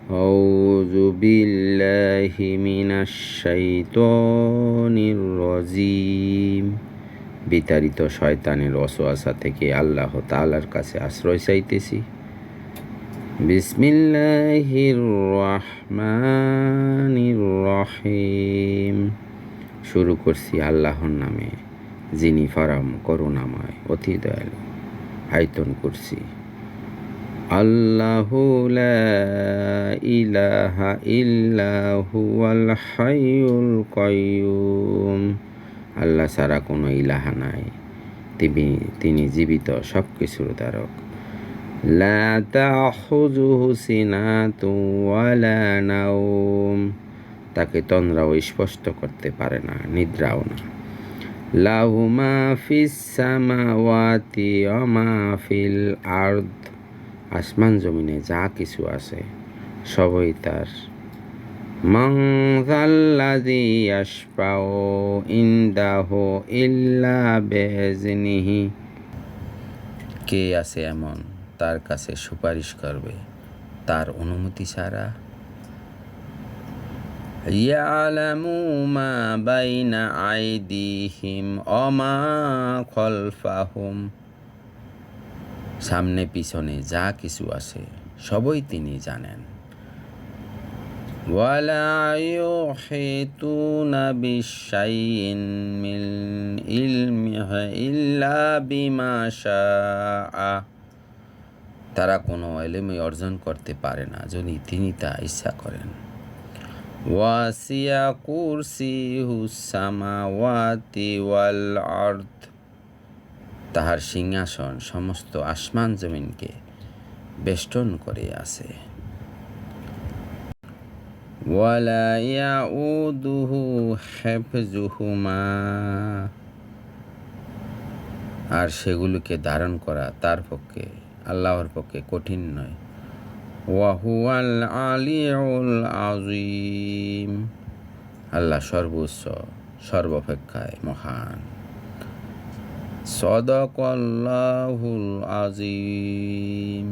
আউযু বিল্লাহি মিনাশ শাইতানির রাজিম। বিতাড়িত শয়তানের ওয়াসওয়াসা থেকে আল্লাহ তাআলার কাছে আশ্রয় চাইতেছি। বিসমিল্লাহির রহমানির রহিম। শুরু করছি আল্লাহর নামে, যিনি পরম করুণাময়, অতি দয়ালু। আয়তন করছি আল্লাহু লা ইলাহা ইল্লা হুয়াল হাইয়ুল কাইয়্যুম। আল্লাহ ছাড়া কোনো ইলাহা নাই, তিনি জীবিত, সব কিছুর ধারক। লা তাখুযুহু সিনাতুন ওয়ালা নাওম। তাকে তন্দ্রাও স্পষ্ট করতে পারে না, নিদ্রাও না। লাহু মা ফিস সামাওয়াতি ওয়া মা ফিল আরদ। আসমান জমিনে যা কিছু আছে সবই তার। মান যাল্লাযী ইয়াশফাউ ইনদাহু ইল্লা বিইজনিহি। কে আছে এমন তার কাছে সুপারিশ করবে তার অনুমতি ছাড়া? ইয়ালামু মা বাইনা আইদিহিম ওয়া মা খালফাহুম। সামনে পিছনে যা কিছু আছে সবই তিনি জানেন। ওয়ালা ইউহিতুনা বিশাইইন মিন ইলমিহি ইল্লা বিমা শাআ। তারা কোনো ইলমই অর্জন করতে পারে না যদি তিনি তা ইচ্ছা করেন। ওয়াসিয়া কুরসিয়ুহুস সামাওয়াতি ওয়াল আরদ। তাহার সিংহাসন সমস্ত আসমান জমিনকে বেষ্টন করে আছে। ওয়ালা ইয়াউদুহু হিফযুহুমা। আর সেগুলোকে ধারণ করা তার পক্ষে, আল্লাহর পক্ষে কঠিন নয়। ওয়া হুয়াল আলিয়ুল আযীম। আল্লাহ সর্বোচ্চ, সর্বাপেক্ষায় মহান। সাদাকাল্লাহুল আযীম।